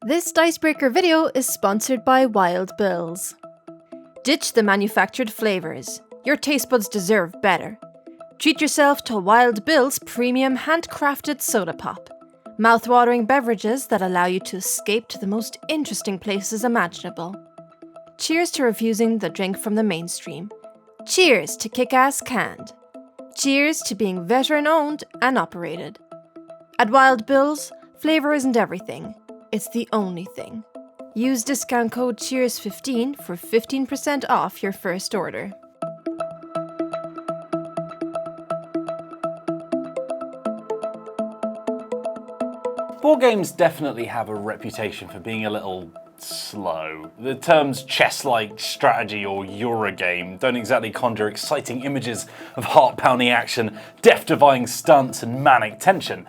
This Dicebreaker video is sponsored by Wild Bills. Ditch the manufactured flavors. Your taste buds deserve better. Treat yourself to Wild Bill's premium handcrafted soda pop. Mouth-watering beverages that allow you to escape to the most interesting places imaginable. Cheers to refusing the drink from the mainstream. Cheers to KLASK canned. Cheers to being veteran-owned and operated. At Wild Bills, flavor isn't everything. It's the only thing. Use discount code CHEERS15 for 15% off your first order. Board games definitely have a reputation for being a little slow. The terms chess-like strategy or Eurogame don't exactly conjure exciting images of heart-pounding action, death-defying stunts and manic tension.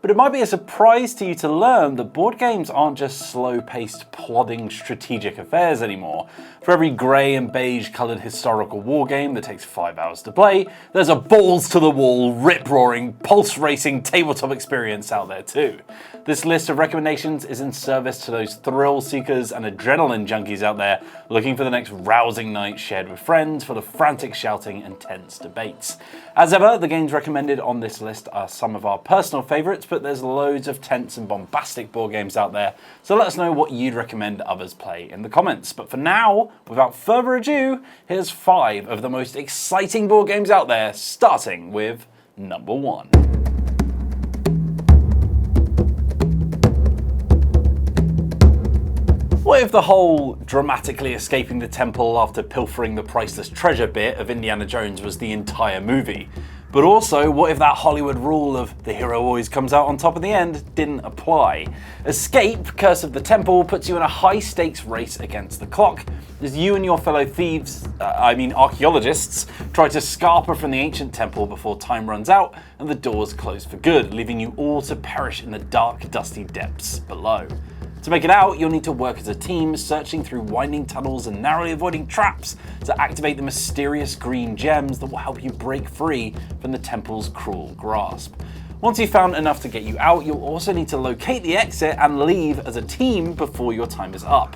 But it might be a surprise to you to learn that board games aren't just slow-paced, plodding strategic affairs anymore. For every grey and beige-coloured historical war game that takes 5 hours to play, there's a balls-to-the-wall, rip-roaring, pulse-racing tabletop experience out there too. This list of recommendations is in service to those thrill-seekers and adrenaline junkies out there looking for the next rousing night shared with friends full of frantic shouting and tense debates. As ever, the games recommended on this list are some of our personal favourites, but there's loads of tense and bombastic board games out there, so let us know what you'd recommend others play in the comments. But for now, without further ado, here's 5 of the most exciting board games out there, starting with number 1. What if the whole dramatically escaping the temple after pilfering the priceless treasure bit of Indiana Jones was the entire movie? But also, what if that Hollywood rule of the hero always comes out on top in the end didn't apply? Escape, Curse of the Temple, puts you in a high-stakes race against the clock as you and your fellow archaeologists, try to scarper from the ancient temple before time runs out and the doors close for good, leaving you all to perish in the dark, dusty depths below. To make it out, you'll need to work as a team, searching through winding tunnels and narrowly avoiding traps to activate the mysterious green gems that will help you break free from the temple's cruel grasp. Once you've found enough to get you out, you'll also need to locate the exit and leave as a team before your time is up.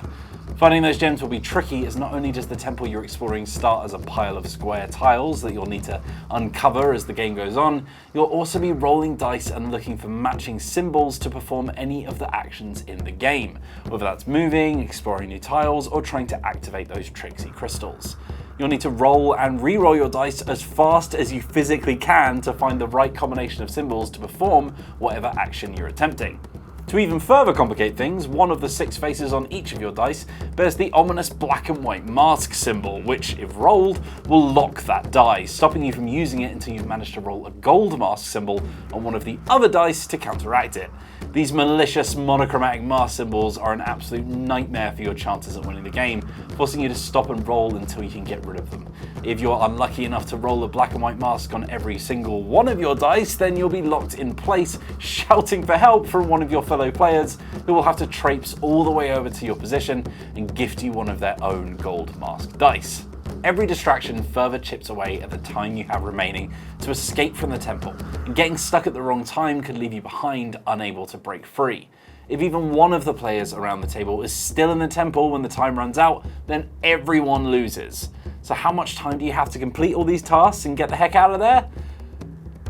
Finding those gems will be tricky, as not only does the temple you're exploring start as a pile of square tiles that you'll need to uncover as the game goes on, you'll also be rolling dice and looking for matching symbols to perform any of the actions in the game, whether that's moving, exploring new tiles, or trying to activate those tricksy crystals. You'll need to roll and re-roll your dice as fast as you physically can to find the right combination of symbols to perform whatever action you're attempting. To even further complicate things, one of the 6 faces on each of your dice bears the ominous black and white mask symbol, which, if rolled, will lock that die, stopping you from using it until you've managed to roll a gold mask symbol on one of the other dice to counteract it. These malicious monochromatic mask symbols are an absolute nightmare for your chances at winning the game, forcing you to stop and roll until you can get rid of them. If you're unlucky enough to roll a black and white mask on every single one of your dice, then you'll be locked in place, shouting for help from one of your fellow players, who will have to traipse all the way over to your position and gift you one of their own gold mask dice. Every distraction further chips away at the time you have remaining to escape from the temple, and getting stuck at the wrong time could leave you behind, unable to break free. If even one of the players around the table is still in the temple when the time runs out, then everyone loses. So how much time do you have to complete all these tasks and get the heck out of there?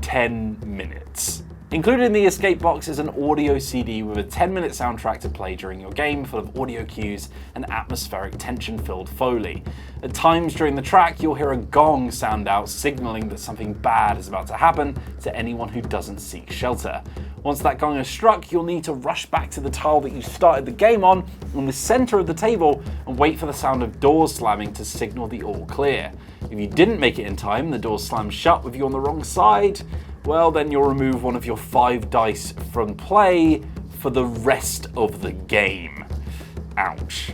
10 minutes. Included in the escape box is an audio CD with a 10-minute soundtrack to play during your game, full of audio cues and atmospheric tension-filled foley. At times during the track, you'll hear a gong sound out, signaling that something bad is about to happen to anyone who doesn't seek shelter. Once that gong is struck, you'll need to rush back to the tile that you started the game on in the center of the table and wait for the sound of doors slamming to signal the all clear. If you didn't make it in time, the doors slam shut with you on the wrong side, well, then you'll remove one of your 5 dice from play for the rest of the game. Ouch.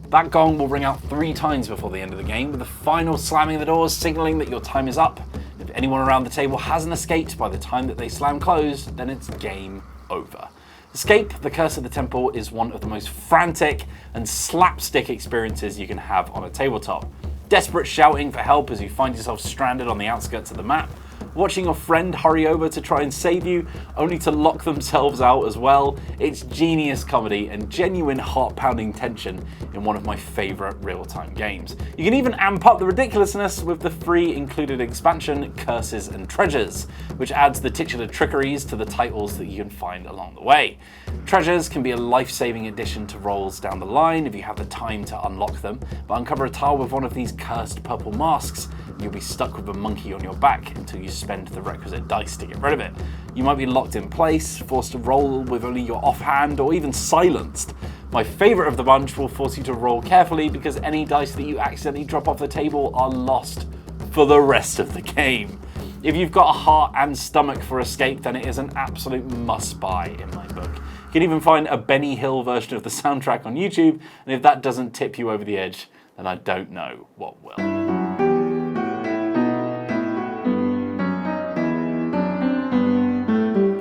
That gong will ring out 3 times before the end of the game, with the final slamming of the doors signaling that your time is up. If anyone around the table hasn't escaped by the time that they slam closed, then it's game over. Escape, the Curse of the Temple, is one of the most frantic and slapstick experiences you can have on a tabletop. Desperate shouting for help as you find yourself stranded on the outskirts of the map, watching your friend hurry over to try and save you, only to lock themselves out as well. It's genius comedy and genuine heart-pounding tension in one of my favourite real-time games. You can even amp up the ridiculousness with the free included expansion, Curses and Treasures, which adds the titular trickeries to the titles that you can find along the way. Treasures can be a life-saving addition to rolls down the line if you have the time to unlock them, but uncover a tile with one of these cursed purple masks and you'll be stuck with a monkey on your back until you spend the requisite dice to get rid of it. You might be locked in place, forced to roll with only your offhand, or even silenced. My favourite of the bunch will force you to roll carefully because any dice that you accidentally drop off the table are lost for the rest of the game. If you've got a heart and stomach for escape, then it is an absolute must-buy in my book. You can even find a Benny Hill version of the soundtrack on YouTube, and if that doesn't tip you over the edge, then I don't know what will.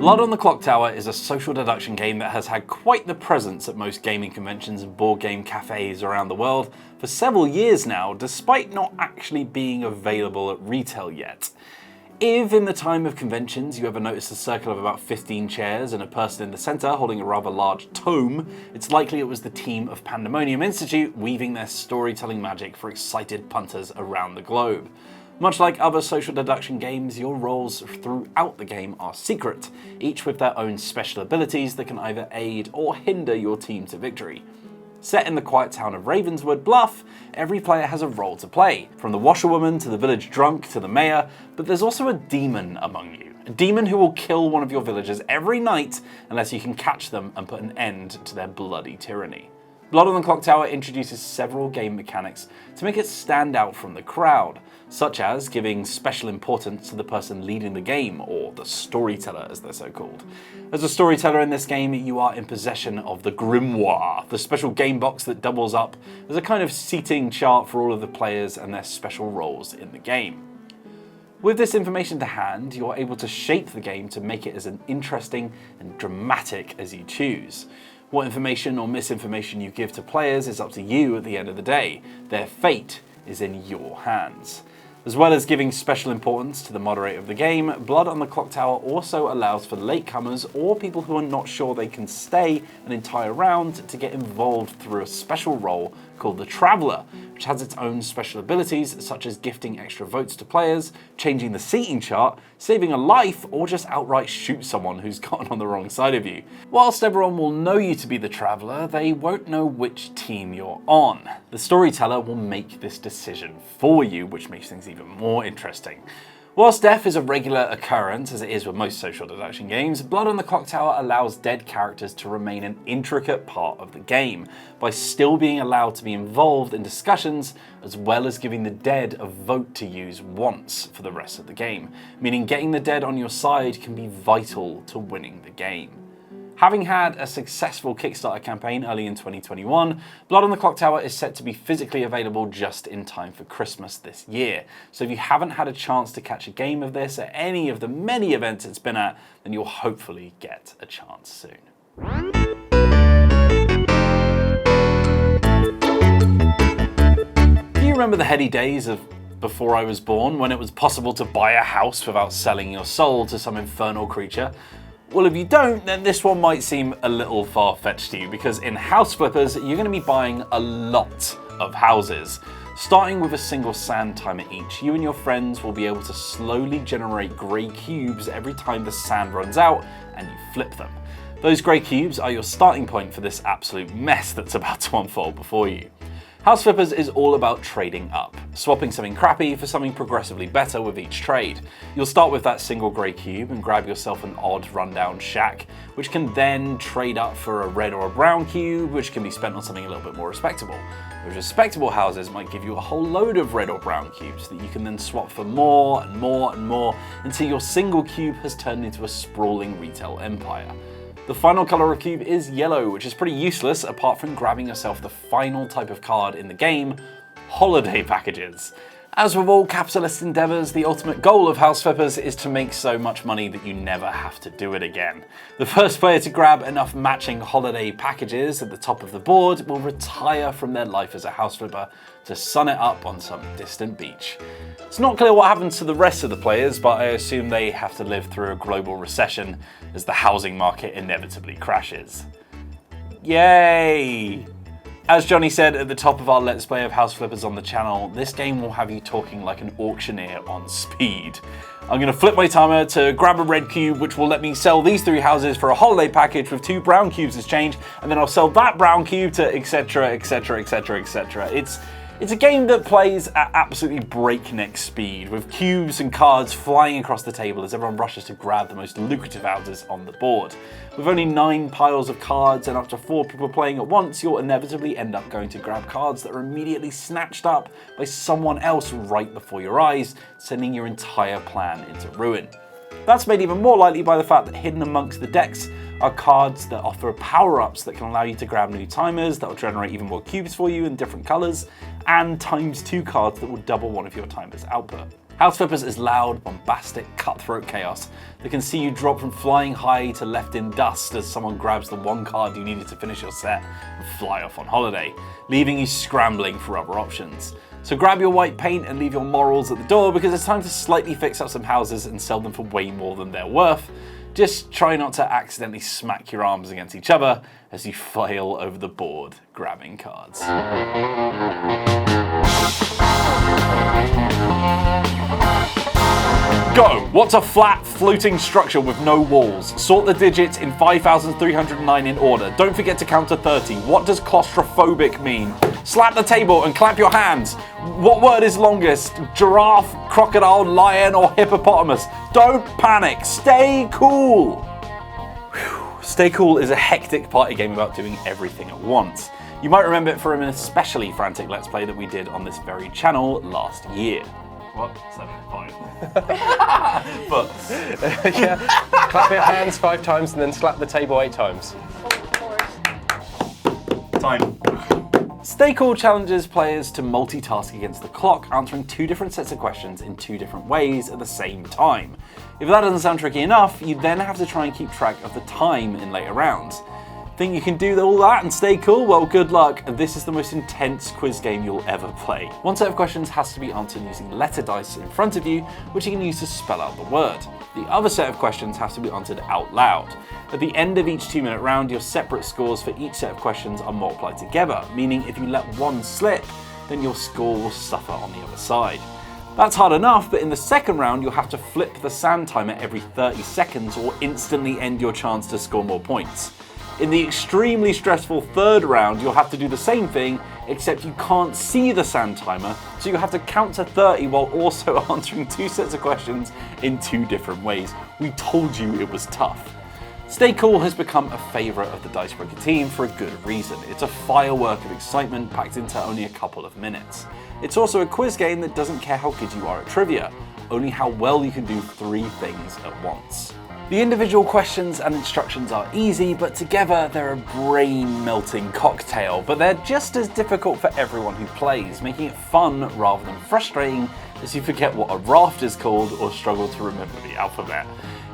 Blood on the Clocktower is a social deduction game that has had quite the presence at most gaming conventions and board game cafes around the world for several years now, despite not actually being available at retail yet. If in the time of conventions you ever noticed a circle of about 15 chairs and a person in the centre holding a rather large tome, it's likely it was the team of Pandemonium Institute weaving their storytelling magic for excited punters around the globe. Much like other social deduction games, your roles throughout the game are secret, each with their own special abilities that can either aid or hinder your team to victory. Set in the quiet town of Ravenswood Bluff, every player has a role to play, from the washerwoman to the village drunk to the mayor, but there's also a demon among you. A demon who will kill one of your villagers every night unless you can catch them and put an end to their bloody tyranny. Blood on the Clocktower introduces several game mechanics to make it stand out from the crowd, such as giving special importance to the person leading the game, or the storyteller as they're so called. As a storyteller in this game, you are in possession of the Grimoire, the special game box that doubles up as a kind of seating chart for all of the players and their special roles in the game. With this information to hand, you're able to shape the game to make it as interesting and dramatic as you choose. What information or misinformation you give to players is up to you at the end of the day. Their fate is in your hands. As well as giving special importance to the moderator of the game, Blood on the Clocktower also allows for latecomers or people who are not sure they can stay an entire round to get involved through a special role called the Traveller, which has its own special abilities such as gifting extra votes to players, changing the seating chart, saving a life, or just outright shoot someone who's gotten on the wrong side of you. Whilst everyone will know you to be the Traveller, they won't know which team you're on. The storyteller will make this decision for you, which makes things even more interesting. Whilst death is a regular occurrence, as it is with most social deduction games, Blood on the Clocktower allows dead characters to remain an intricate part of the game, by still being allowed to be involved in discussions, as well as giving the dead a vote to use once for the rest of the game, meaning getting the dead on your side can be vital to winning the game. Having had a successful Kickstarter campaign early in 2021, Blood on the Clocktower is set to be physically available just in time for Christmas this year. So if you haven't had a chance to catch a game of this at any of the many events it's been at, then you'll hopefully get a chance soon. Do you remember the heady days of before I was born, when it was possible to buy a house without selling your soul to some infernal creature? Well, if you don't, then this one might seem a little far-fetched to you, because in House Flippers, you're going to be buying a lot of houses. Starting with a single sand timer each, you and your friends will be able to slowly generate grey cubes every time the sand runs out and you flip them. Those grey cubes are your starting point for this absolute mess that's about to unfold before you. House Flippers is all about trading up, swapping something crappy for something progressively better with each trade. You'll start with that single grey cube and grab yourself an odd rundown shack, which can then trade up for a red or a brown cube, which can be spent on something a little bit more respectable. Those respectable houses might give you a whole load of red or brown cubes that you can then swap for more and more and more until your single cube has turned into a sprawling retail empire. The final colour of cube is yellow, which is pretty useless apart from grabbing yourself the final type of card in the game, holiday packages. As with all capitalist endeavours, the ultimate goal of house flippers is to make so much money that you never have to do it again. The first player to grab enough matching holiday packages at the top of the board will retire from their life as a house flipper to sun it up on some distant beach. It's not clear what happens to the rest of the players, but I assume they have to live through a global recession as the housing market inevitably crashes. Yay! As Johnny said at the top of our Let's Play of House Flippers on the channel, this game will have you talking like an auctioneer on speed. I'm going to flip my timer to grab a red cube, which will let me sell these 3 houses for a holiday package with 2 brown cubes as change, and then I'll sell that brown cube to etc, etc, etc, etc. It's a game that plays at absolutely breakneck speed, with cubes and cards flying across the table as everyone rushes to grab the most lucrative houses on the board. With only 9 piles of cards and up to 4 people playing at once, you'll inevitably end up going to grab cards that are immediately snatched up by someone else right before your eyes, sending your entire plan into ruin. That's made even more likely by the fact that hidden amongst the decks are cards that offer power-ups that can allow you to grab new timers that will generate even more cubes for you in different colours, and ×2 cards that will double one of your timers' output. House Flippers is loud, bombastic, cutthroat chaos that can see you drop from flying high to left in dust as someone grabs the 1 card you needed to finish your set and fly off on holiday, leaving you scrambling for other options. So grab your white paint and leave your morals at the door, because it's time to slightly fix up some houses and sell them for way more than they're worth. Just try not to accidentally smack your arms against each other as you flail over the board grabbing cards. Go! What's a flat, floating structure with no walls? Sort the digits in 5,309 in order. Don't forget to count to 30. What does claustrophobic mean? Slap the table and clap your hands. What word is longest? Giraffe, crocodile, lion, or hippopotamus? Don't panic. Stay cool. Whew. Stay Cool is a hectic party game about doing everything at once. You might remember it from an especially frantic Let's Play that we did on this very channel last year. What? 7, 5. But yeah. Clap your hands 5 times and then slap the table 8 times. Time. Stay Cool challenges players to multitask against the clock, answering 2 different sets of questions in 2 different ways at the same time. If that doesn't sound tricky enough, you then have to try and keep track of the time in later rounds. Think you can do all that and stay cool? Well, good luck. This is the most intense quiz game you'll ever play. 1 set of questions has to be answered using letter dice in front of you, which you can use to spell out the word. The other set of questions have to be answered out loud. At the end of each 2-minute round, your separate scores for each set of questions are multiplied together, meaning if you let one slip, then your score will suffer on the other side. That's hard enough, but in the second round, you'll have to flip the sand timer every 30 seconds or instantly end your chance to score more points. In the extremely stressful third round, you'll have to do the same thing, except you can't see the sand timer, so you have to count to 30 while also answering 2 sets of questions in 2 different ways. We told you it was tough. Stay Cool has become a favourite of the Dicebreaker team for a good reason. It's a firework of excitement packed into only a couple of minutes. It's also a quiz game that doesn't care how good you are at trivia, only how well you can do 3 things at once. The individual questions and instructions are easy, but together they're a brain-melting cocktail, but they're just as difficult for everyone who plays, making it fun rather than frustrating as you forget what a raft is called or struggle to remember the alphabet.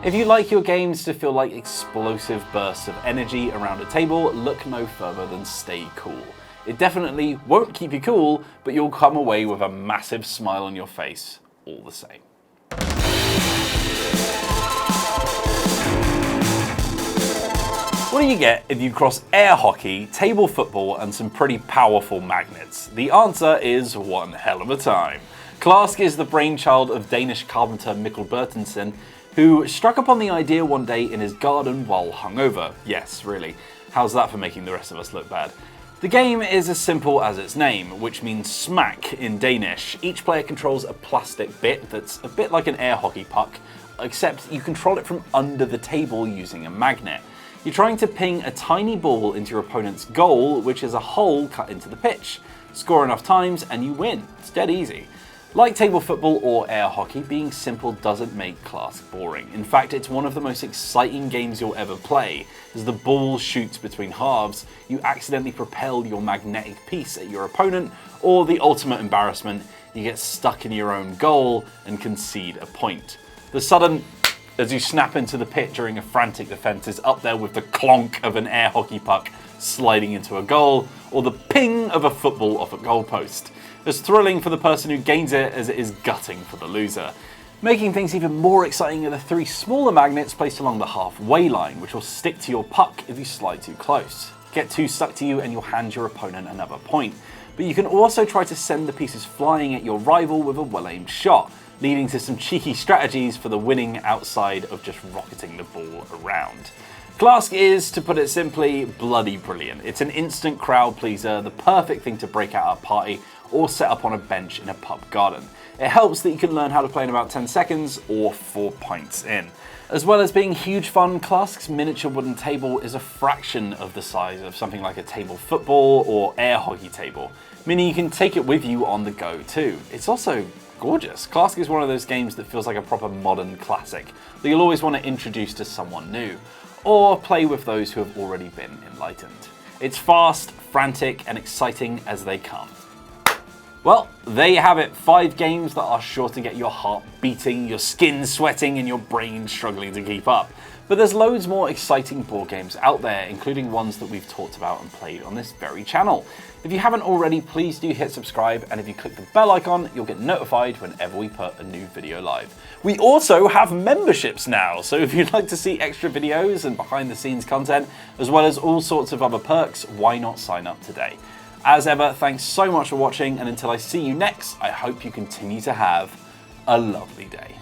If you like your games to feel like explosive bursts of energy around a table, look no further than Stay Cool. It definitely won't keep you cool, but you'll come away with a massive smile on your face all the same. What do you get if you cross air hockey, table football, and some pretty powerful magnets? The answer is one hell of a time. KLASK is the brainchild of Danish carpenter Mikkel Bertensen, who struck upon the idea one day in his garden while hungover. Yes, really. How's that for making the rest of us look bad? The game is as simple as its name, which means smack in Danish. Each player controls a plastic bit that's a bit like an air hockey puck, except you control it from under the table using a magnet. You're trying to ping a tiny ball into your opponent's goal, which is a hole cut into the pitch. Score enough times and you win. It's dead easy. Like table football or air hockey, being simple doesn't make KLASK boring. In fact, it's one of the most exciting games you'll ever play. As the ball shoots between halves, you accidentally propel your magnetic piece at your opponent, or the ultimate embarrassment, you get stuck in your own goal and concede a point. The sudden as you snap into the pit during a frantic defense is up there with the clonk of an air hockey puck sliding into a goal, or the ping of a football off a goalpost. As thrilling for the person who gains it as it is gutting for the loser. Making things even more exciting are the 3 smaller magnets placed along the halfway line, which will stick to your puck if you slide too close. Get 2 stuck to you and you'll hand your opponent another point. But you can also try to send the pieces flying at your rival with a well-aimed shot, leading to some cheeky strategies for the winning outside of just rocketing the ball around. KLASK is, to put it simply, bloody brilliant. It's an instant crowd pleaser, the perfect thing to break out a party or set up on a bench in a pub garden. It helps that you can learn how to play in about 10 seconds or 4 pints in. As well as being huge fun, KLASK's miniature wooden table is a fraction of the size of something like a table football or air hockey table, meaning you can take it with you on the go too. It's also gorgeous. KLASK is one of those games that feels like a proper modern classic that you'll always want to introduce to someone new, or play with those who have already been enlightened. It's fast, frantic, and exciting as they come. Well, there you have it, 5 games that are sure to get your heart beating, your skin sweating, and your brain struggling to keep up. But there's loads more exciting board games out there, including ones that we've talked about and played on this very channel. If you haven't already, please do hit subscribe, and if you click the bell icon, you'll get notified whenever we put a new video live. We also have memberships now, so if you'd like to see extra videos and behind the scenes content, as well as all sorts of other perks, why not sign up today? As ever, thanks so much for watching, and until I see you next, I hope you continue to have a lovely day.